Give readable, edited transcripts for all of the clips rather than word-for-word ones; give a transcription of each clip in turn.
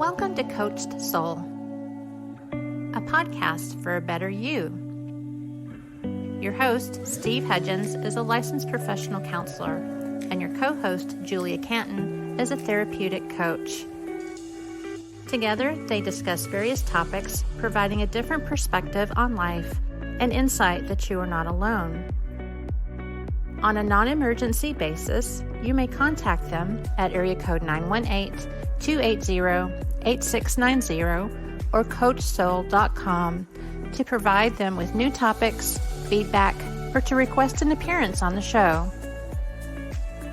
Welcome to Coached Soul, a podcast for a better you. Your host, Steve Hudgens, is a licensed professional counselor, and your co-host, Julia Canton, is a therapeutic coach. Together, they discuss various topics, providing a different perspective on life and insight that you are not alone. On a non-emergency basis, you may contact them at area code 918-280-8690 or coachsoul.com to provide them with new topics, feedback, or to request an appearance on the show.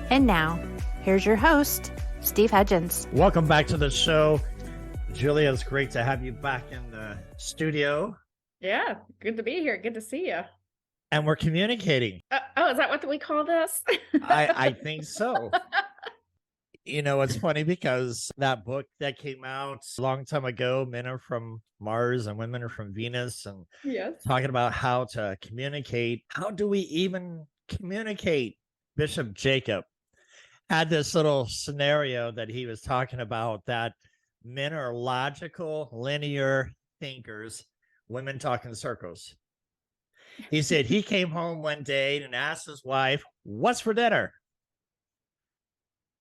And now, here's your host, Steve Hudgens. Welcome back to the show. Julia, it's great to have you back in the studio. Yeah, good to be here. Good to see you. And we're communicating. Is that what we call this? I think so. You know, it's funny because that book that came out a long time ago, Men Are From Mars and Women Are From Venus, and yes, talking about how to communicate. How do we even communicate? Bishop Jacob had this little scenario that he was talking about, that men are logical, linear thinkers, women talk in circles. He said he came home one day and asked his wife, "What's for dinner?"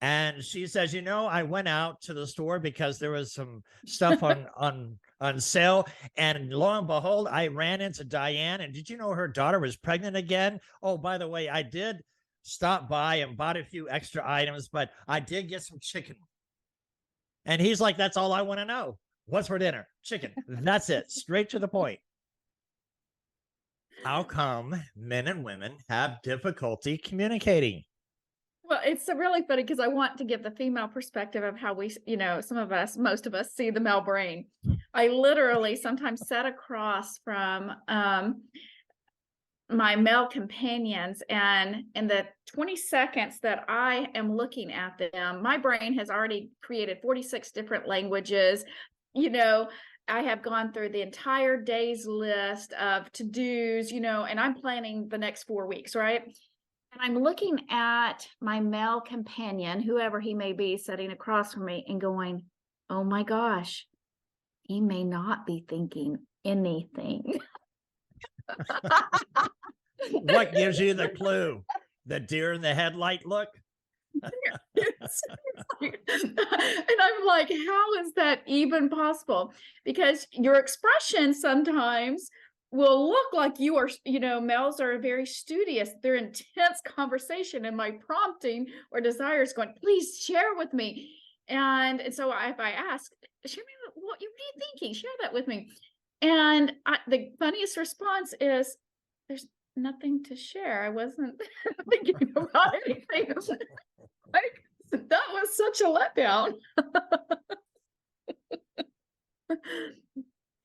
And she says, I went out to the store because there was some stuff on sale. And lo and behold, I ran into Diane. And did you know her daughter was pregnant again? Oh, by the way, I did stop by and bought a few extra items, but I did get some chicken. And he's like, that's all I want to know. What's for dinner? Chicken. That's it. Straight to the point. How come men and women have difficulty communicating? Well, it's really funny because I want to give the female perspective of how we, most of us see the male brain. I literally sometimes sat across from my male companions, and in the 20 seconds that I am looking at them, my brain has already created 46 different languages. I have gone through the entire day's list of to-dos, and I'm planning the next 4 weeks, right? And I'm looking at my male companion, whoever he may be, sitting across from me and going, oh my gosh, he may not be thinking anything. What gives you the clue? The deer in the headlight look? And I'm like, how is that even possible? Because your expression sometimes will look like you are, males are very studious. They're intense conversation, and my prompting or desire is going, please share with me. And so if I ask, share me what are you thinking? Share that with me. And the funniest response is, there's nothing to share. I wasn't thinking about anything. Like, that was such a letdown.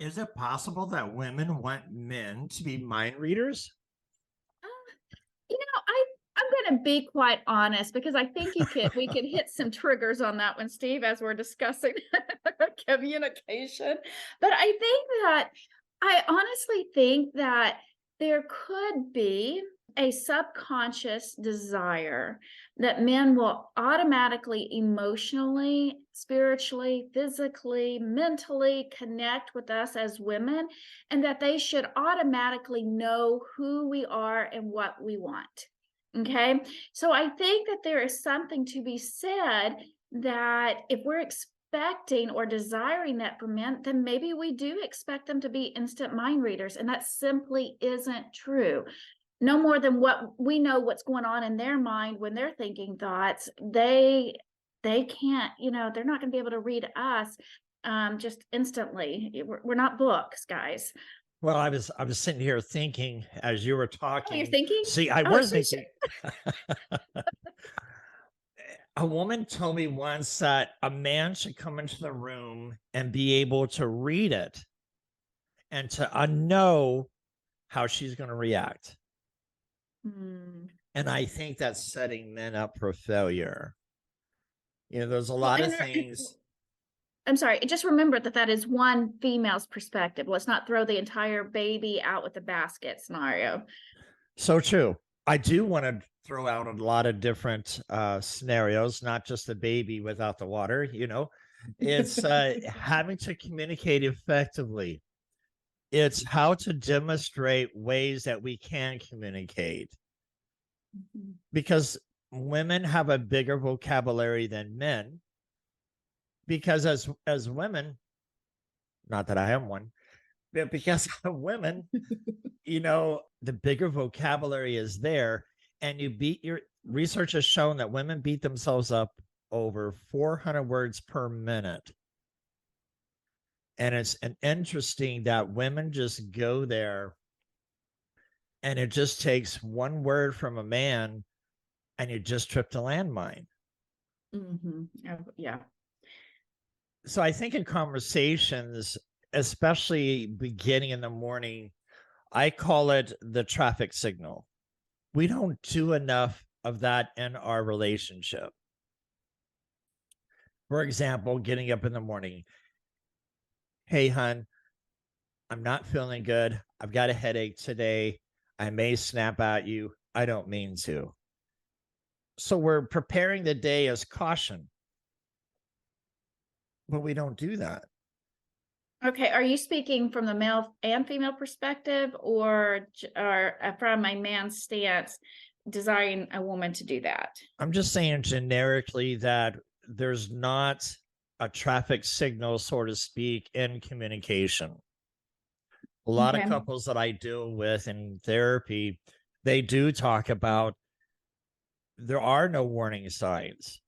Is it possible that women want men to be mind readers? I'm going to be quite honest, because I think we could hit some triggers on that one, Steve, as we're discussing communication. But I honestly think that there could be a subconscious desire that men will automatically, emotionally, spiritually, physically, mentally connect with us as women, and that they should automatically know who we are and what we want. Okay. So I think that there is something to be said that if we're expecting or desiring that from men, then maybe we do expect them to be instant mind readers. And that simply isn't true. No more than what we know what's going on in their mind when they're thinking thoughts. They can't, they're not going to be able to read us just instantly. We're not books, guys. Well, I was sitting here thinking as you were talking. Oh, you're thinking? See, I was thinking. A woman told me once that a man should come into the room and be able to read it and to know how she's going to react. And I think that's setting men up for failure. There's a lot of things. I'm sorry. Just remember that is one female's perspective. Let's not throw the entire baby out with the basket scenario. So true. I do want to throw out a lot of different scenarios, not just the baby without the water, It's having to communicate effectively. It's how to demonstrate ways that we can communicate, because women have a bigger vocabulary than men. Because as women, not that I am one, but because of women, the bigger vocabulary is there, and your research has shown that women beat themselves up over 400 words per minute. And it's interesting that women just go there, and it just takes one word from a man and you just tripped a landmine. Yeah. So I think in conversations, especially beginning in the morning, I call it the traffic signal. We don't do enough of that in our relationship. For example, getting up in the morning. Hey, hon, I'm not feeling good. I've got a headache today. I may snap at you. I don't mean to. So we're preparing the day as caution, but we don't do that. Okay. Are you speaking from the male and female perspective, or from a man's stance, desiring a woman to do that? I'm just saying generically that there's not a traffic signal, so to speak, in communication. A lot of couples that I deal with in therapy, they do talk about there are no warning signs.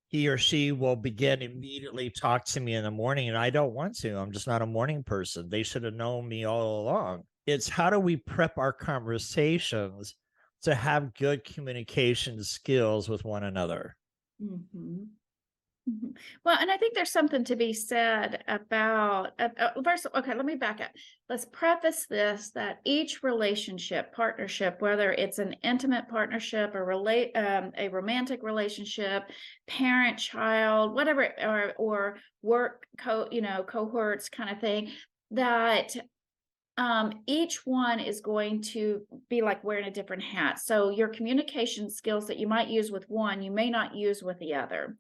He or she will begin immediately talk to me in the morning, and I don't want to. I'm just not a morning person. They should have known me all along. It's how do we prep our conversations to have good communication skills with one another? Well, and I think there's something to be said about first. Okay, let me back up. Let's preface this that each relationship, partnership, whether it's an intimate partnership, a romantic relationship, parent, child, whatever, or work cohorts kind of thing, that each one is going to be like wearing a different hat. So your communication skills that you might use with one, you may not use with the other.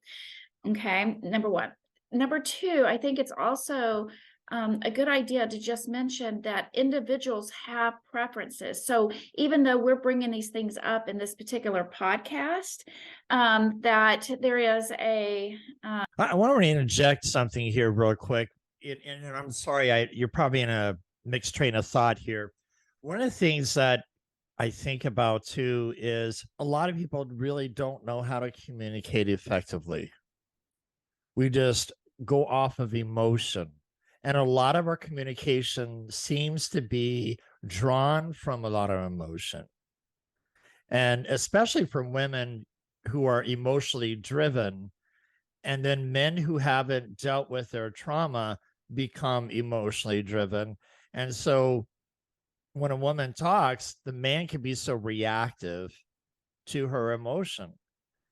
Okay, number one. Number two, I think it's also a good idea to just mention that individuals have preferences. So even though we're bringing these things up in this particular podcast, that there is I want to interject something here real quick. And I'm sorry, you're probably in a mixed train of thought here. One of the things that I think about too is a lot of people really don't know how to communicate effectively. We just go off of emotion. And a lot of our communication seems to be drawn from a lot of emotion. And especially from women who are emotionally driven, and then men who haven't dealt with their trauma become emotionally driven. And so when a woman talks, the man can be so reactive to her emotion.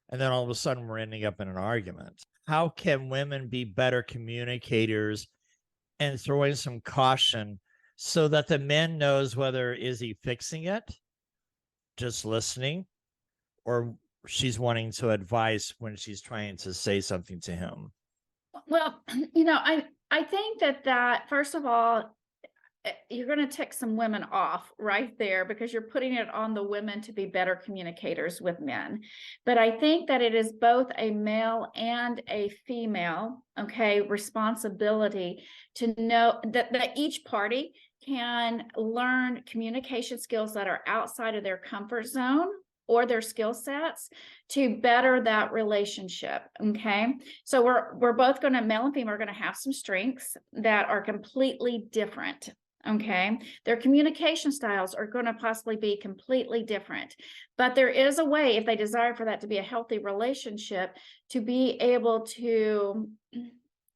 And then all of a sudden we're ending up in an argument. How can women be better communicators and throw in some caution so that the man knows whether is he fixing it, just listening, or she's wanting to advise when she's trying to say something to him? Well, I think that first of all, you're going to tick some women off right there because you're putting it on the women to be better communicators with men. But I think that it is both a male and a female, responsibility to know that each party can learn communication skills that are outside of their comfort zone or their skill sets to better that relationship. Okay. So we're both going to, male and female, are going to have some strengths that are completely different. Okay. Their communication styles are going to possibly be completely different, but there is a way, if they desire for that to be a healthy relationship, to be able to,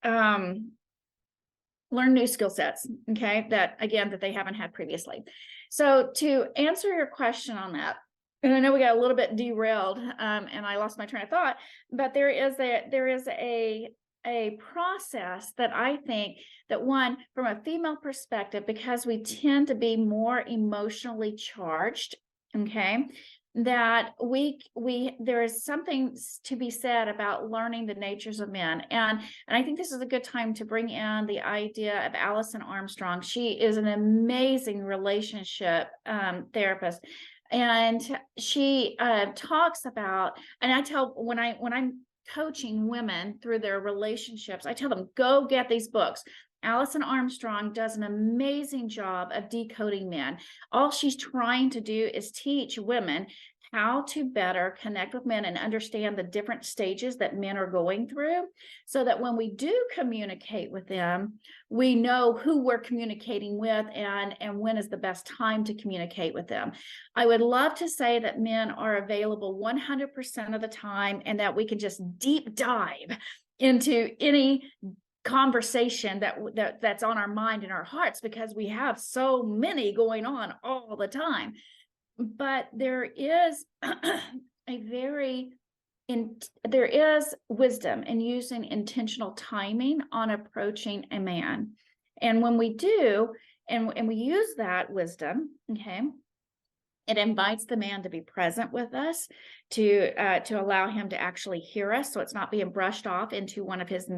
learn new skill sets. Okay. That they haven't had previously. So to answer your question on that, and I know we got a little bit derailed, and I lost my train of thought, but there is a process that I think that, one, from a female perspective, because we tend to be more emotionally charged, that there is something to be said about learning the natures of men. And I think this is a good time to bring in the idea of Alison Armstrong. She is an amazing relationship therapist. And she talks about, and I tell, when I'm coaching women through their relationships, I tell them, go get these books. Alison Armstrong does an amazing job of decoding men. All she's trying to do is teach women how to better connect with men and understand the different stages that men are going through, so that when we do communicate with them, we know who we're communicating with and when is the best time to communicate with them. I would love to say that men are available 100% of the time, and that we can just deep dive into any conversation that's on our mind and our hearts, because we have so many going on all the time. But there is there is wisdom in using intentional timing on approaching a man. And when we do, and we use that wisdom, okay, it invites the man to be present with us, to allow him to actually hear us, so it's not being brushed off into one of his,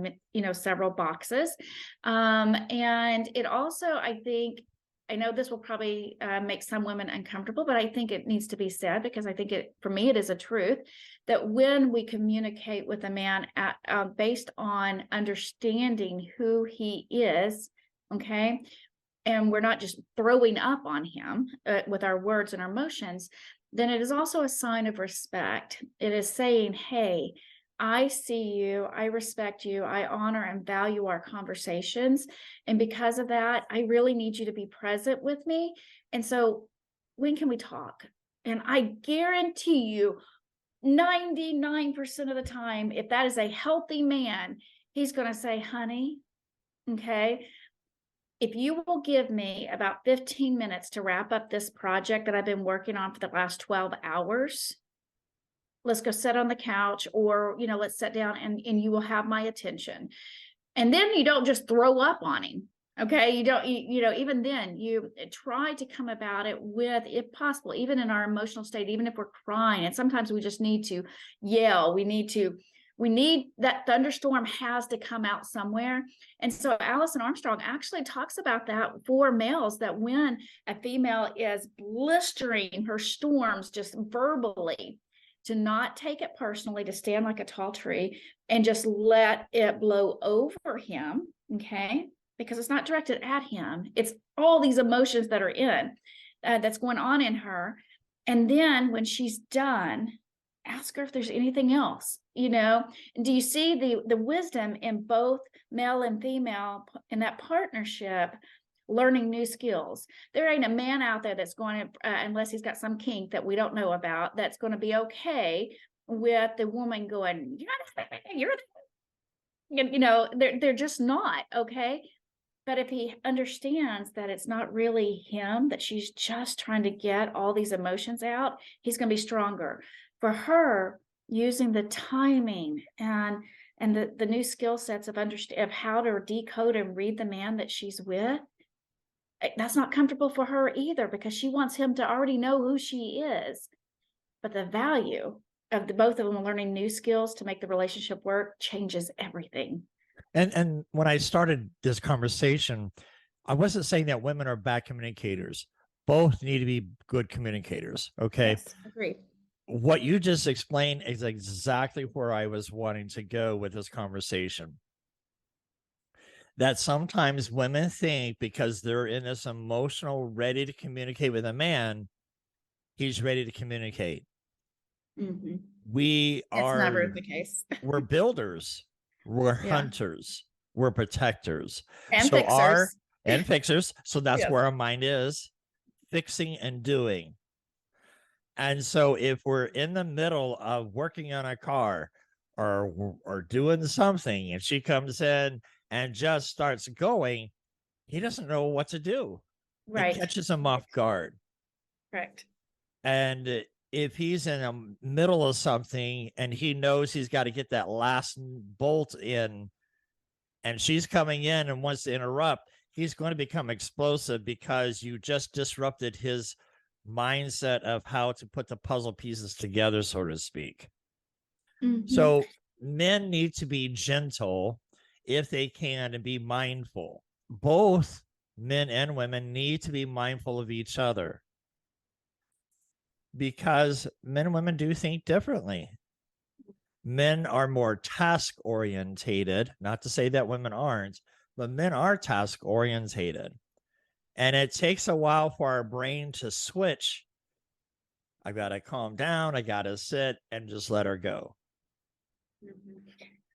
several boxes. And it also, I know this will probably make some women uncomfortable, but I think it needs to be said, because I think for me, it is a truth that when we communicate with a man based on understanding who he is, okay, and we're not just throwing up on him with our words and our emotions, then it is also a sign of respect. It is saying, hey, I see you, I respect you, I honor and value our conversations. And because of that, I really need you to be present with me. And so when can we talk? And I guarantee you 99% of the time, if that is a healthy man, he's going to say, honey, okay, if you will give me about 15 minutes to wrap up this project that I've been working on for the last 12 hours, let's go sit on the couch, or, let's sit down and you will have my attention. And then you don't just throw up on him. Okay. You don't, even then you try to come about it with, if possible, even in our emotional state, even if we're crying, and sometimes we just need to yell. We need that thunderstorm has to come out somewhere. And so Alison Armstrong actually talks about that for males, that when a female is blistering her storms just verbally, to not take it personally, to stand like a tall tree and just let it blow over him, okay? Because it's not directed at him. It's all these emotions that are that's going on in her. And then when she's done, ask her if there's anything else, do you see the wisdom in both male and female in that partnership, learning new skills? There ain't a man out there that's going to, unless he's got some kink that we don't know about, that's going to be okay with the woman going, they're just not okay. But if he understands that it's not really him, that she's just trying to get all these emotions out, he's going to be stronger. For her, using the timing and the new skill sets of how to decode and read the man that she's with, that's not comfortable for her either, because she wants him to already know who she is. But the value of both of them learning new skills to make the relationship work changes everything. And when I started this conversation, I wasn't saying that women are bad communicators. Both need to be good communicators. Okay. Yes, agreed. What you just explained is exactly where I was wanting to go with this conversation. That sometimes women think because they're in this emotional, ready to communicate with a man, he's ready to communicate. Mm-hmm. It's never the case. We're builders, we're hunters, we're protectors, and fixers. And fixers. So that's where our mind is, fixing and doing. And so if we're in the middle of working on a car or doing something, and she comes in and just starts going, he doesn't know what to do. Right. It catches him off guard. Correct. And if he's in the middle of something and he knows he's got to get that last bolt in, and she's coming in and wants to interrupt, he's going to become explosive because you just disrupted his mindset of how to put the puzzle pieces together, so to speak. Mhm. So men need to be gentle if they can and be mindful. Both men and women need to be mindful of each other because men and women do think differently. Men are more task orientated, not to say that women aren't, but men are task orientated. And it takes a while for our brain to switch. I got to calm down. I got to sit and just let her go.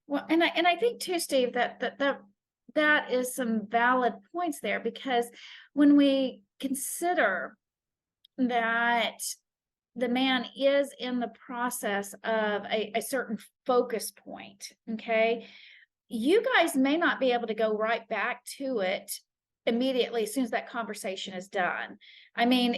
Well, and I think too, Steve, that is some valid points there, because when we consider that the man is in the process of a certain focus point, okay, you guys may not be able to go right back to it immediately as soon as that conversation is done. I mean,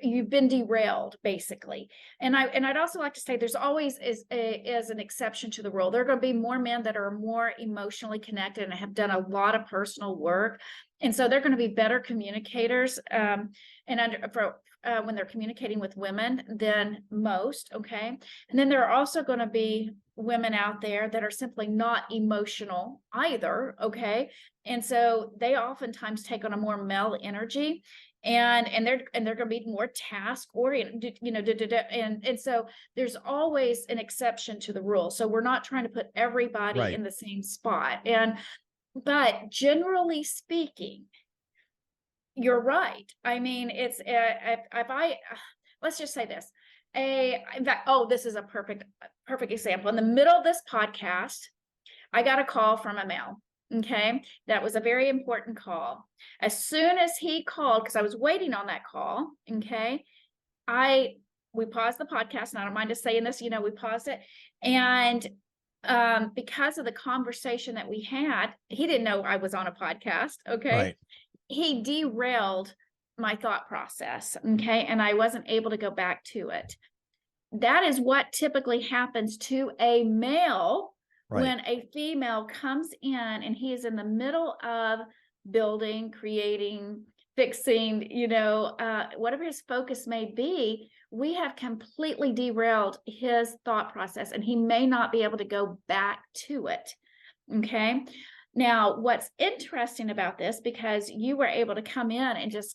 you've been derailed basically. And I'd also like to say there's always is an exception to the rule. There are going to be more men that are more emotionally connected and have done a lot of personal work, and so they're going to be better communicators when they're communicating with women than most. Okay, and then there are also going to be women out there that are simply not emotional either. Okay, and so they oftentimes take on a more male energy, and they're going to be more task oriented, and so there's always an exception to the rule. So we're not trying to put everybody Right. in the same spot. But generally speaking, you're right. I mean, it's if I let's just say this. In fact, this is a perfect example. In the middle of this podcast, I got a call from a male. Okay, that was a very important call. As soon as he called, because I was waiting on that call, okay, we paused the podcast, and I don't mind just saying this, we paused it, and because of the conversation that we had, he didn't know I was on a podcast. Okay, Right. he derailed my thought process. Okay, and I wasn't able to go back to it. That is what typically happens to a male. Right. When a female comes in and he is in the middle of building, creating, fixing, whatever his focus may be, we have completely derailed his thought process, and he may not be able to go back to it. Okay. Now, what's interesting about this, because you were able to come in and just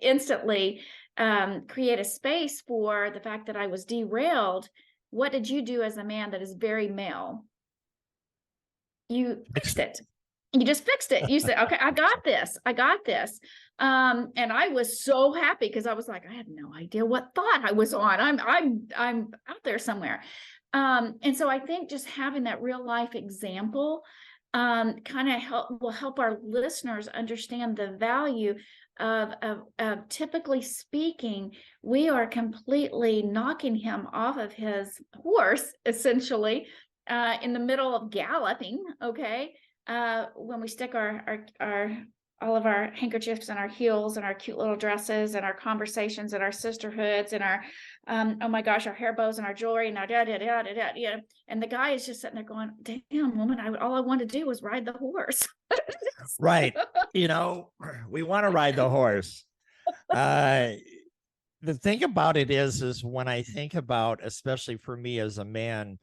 instantly create a space for the fact that I was derailed, what did you do as a man that is very male? You fixed it. You just fixed it. You said, okay, I got this. And I was so happy, because I was like, I had no idea what thought I was on. I'm out there somewhere. And so I think just having that real life example kind of will help our listeners understand the value of typically speaking, we are completely knocking him off of his horse, essentially, in the middle of galloping. Okay, when we stick our all of our handkerchiefs and our heels and our cute little dresses and our conversations and our sisterhoods and our oh my gosh, our hair bows and our jewelry and our and the guy is just sitting there going, damn woman, all I wanted to do was ride the horse. Right. We want to ride the horse. The thing about it is when I think about, especially for me as a man,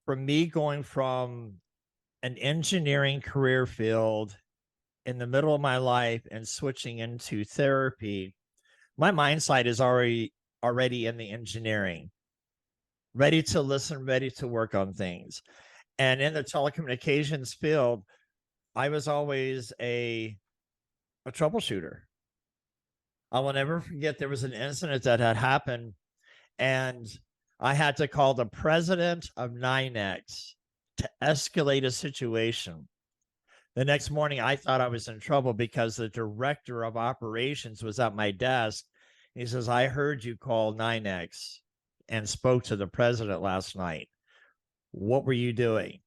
for me going from an engineering career field in the middle of my life and switching into therapy, my mindset is already in the engineering, ready to listen, ready to work on things. And in the telecommunications field, I was always a troubleshooter. I will never forget, there was an incident that had happened, and I had to call the president of NYNEX to escalate a situation. The next morning, I thought I was in trouble because the director of operations was at my desk. He says, I heard you call NYNEX and spoke to the president last night. What were you doing?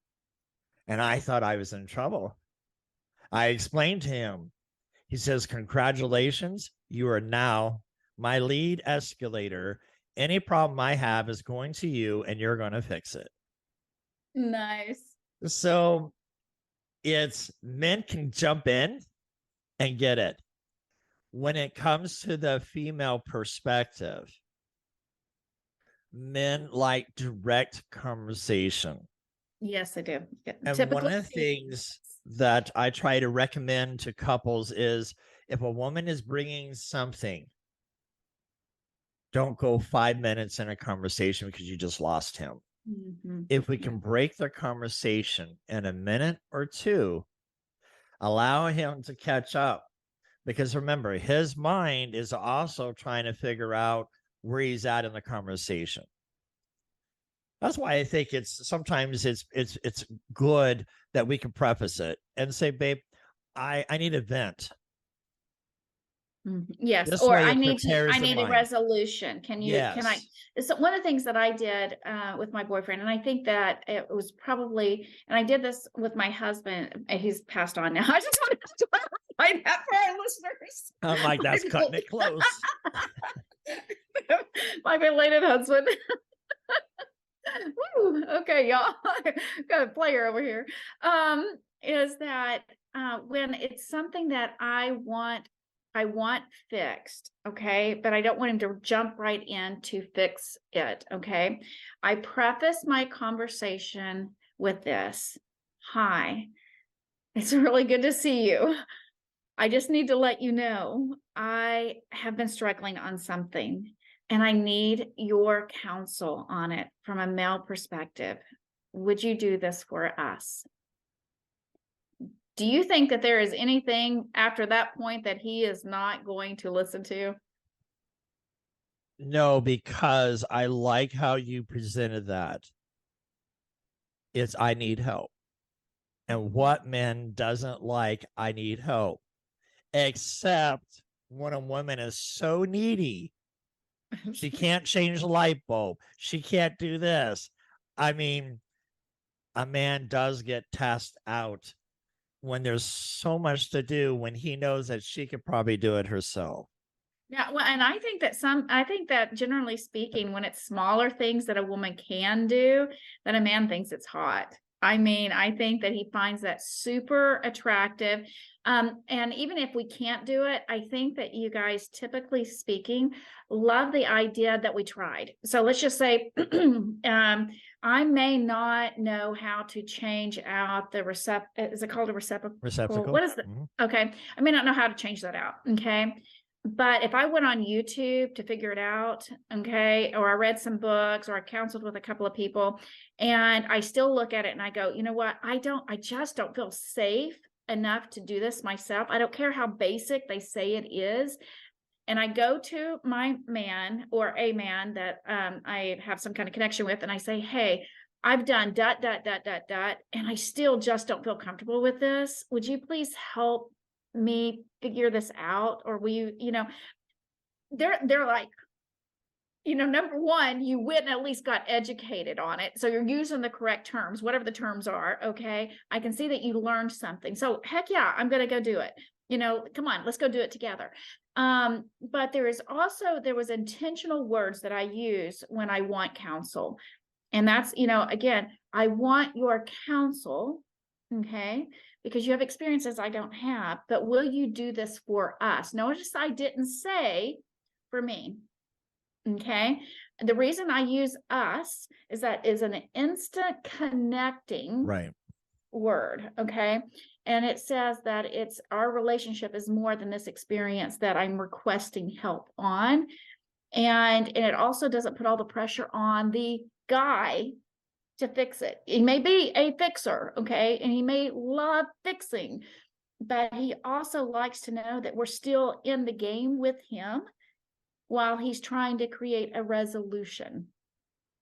And I thought I was in trouble. I explained to him. He says, congratulations, you are now my lead escalator. Any problem I have is going to you, and you're going to fix it. Nice. So it's men can jump in and get it. when it comes to the female perspective, men like direct conversation. Yes, I do. And one Typically, of the things that I try to recommend to couples is if a woman is bringing something, don't go 5 minutes in a conversation because you just lost him. If we can break the conversation in a minute or two, allow him to catch up. Because remember, his mind is also trying to figure out where he's at in the conversation. That's why I think sometimes it's good that we can preface it and say, babe, I need a vent. Yes, This or way I it need prepares I the need a mind. resolution. Can I? Yes. So one of the things that I did with my boyfriend, and I think that it was probably, and I did this with my husband. He's passed on now. I just want to clarify that for our listeners. I'm like, that's cutting it close. My belated husband. Woo, okay, y'all. Got a player over here. Is that when it's something that I want fixed, okay, but I don't want him to jump right in to fix it, okay? I preface my conversation with this. Hi, it's really good to see you. I just need to let you know I have been struggling on something and I need your counsel on it from a male perspective. Would you do this for us? Do you think that there is anything after that point that he is not going to listen to? No, because I like how you presented that. It's I need help. And what man doesn't like I need help? Except when a woman is so needy, she can't change the light bulb. She can't do this. I mean, a man does get tasked out when there's so much to do when he knows that she could probably do it herself. Yeah, well, and I think that generally speaking, when it's smaller things that a woman can do, that a man thinks it's hot. I mean, I think that he finds that super attractive. And even if we can't do it, I think that you guys, typically speaking, love the idea that we tried. So let's just say, I may not know how to change out the is it called a receptacle? What is the, okay. I may not know how to change that out. Okay. But if I went on YouTube to figure it out, okay, or I read some books or I counseled with a couple of people and I still look at it and I go, you know what? I just don't feel safe enough to do this myself. I don't care how basic they say it is. And I go to my man or a man that I have some kind of connection with and I say, hey, I've done ... and I still just don't feel comfortable with this. Would you please help me figure this out? Or will you, they're like, number one, you went and at least got educated on it. So you're using the correct terms, whatever the terms are. Okay. I can see that you learned something. So heck yeah, I'm going to go do it. Come on, let's go do it together. But there was intentional words that I use when I want counsel. And that's, again, I want your counsel. Okay. Because you have experiences I don't have, but will you do this for us? Notice I didn't say for me. Okay. The reason I use us is that is an instant connecting word. Okay. And it says that our relationship is more than this experience that I'm requesting help on. And it also doesn't put all the pressure on the guy to fix it. He may be a fixer, okay, and he may love fixing, but he also likes to know that we're still in the game with him while he's trying to create a resolution.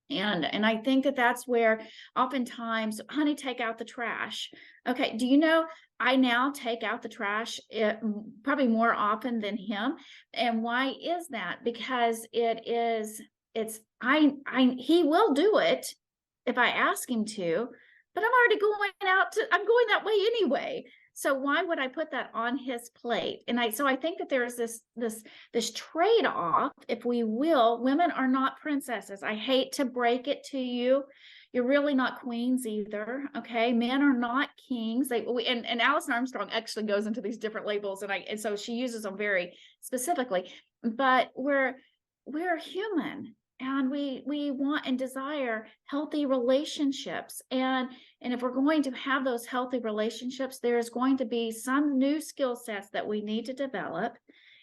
And I think that that's where oftentimes, honey, take out the trash. Okay, do you know I now take out the trash probably more often than him? And why is that? Because he will do it if I ask him to, but I'm already I'm going that way anyway. So why would I put that on his plate? And I think that there's this trade-off, if we will. Women are not princesses. I hate to break it to you. You're really not queens either. Okay. Men are not kings. And Alison Armstrong actually goes into these different labels, and so she uses them very specifically, but we're human. And we want and desire healthy relationships. And if we're going to have those healthy relationships, there's going to be some new skill sets that we need to develop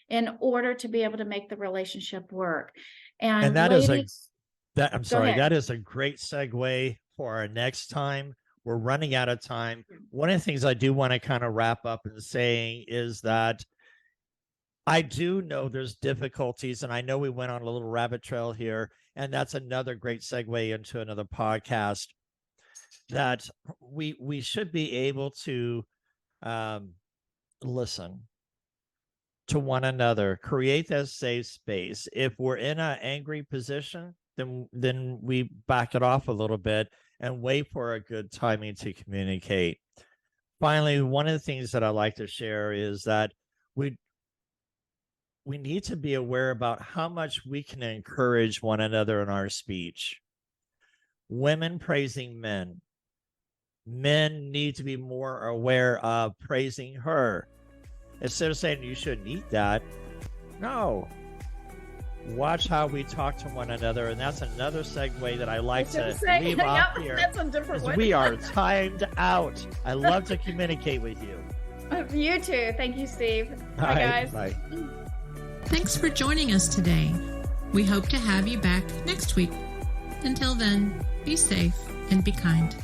in order to be able to make the relationship work. And that ladies, that is a great segue for our next time. We're running out of time. One of the things I do want to kind of wrap up in saying is that I do know there's difficulties, and I know we went on a little rabbit trail here, and that's another great segue into another podcast, that we should be able to listen to one another, create that safe space. If we're in an angry position, then we back it off a little bit and wait for a good timing to communicate. Finally, one of the things that I like to share is that we need to be aware about how much we can encourage one another in our speech. Women praising men. Men need to be more aware of praising her. Instead of saying you shouldn't eat that, no. Watch how we talk to one another. And that's another segue that I like to leave off here. That's a different one. We are timed out. I love to communicate with you. You too. Thank you, Steve. Bye, guys. Bye. Thanks for joining us today. We hope to have you back next week. Until then, be safe and be kind.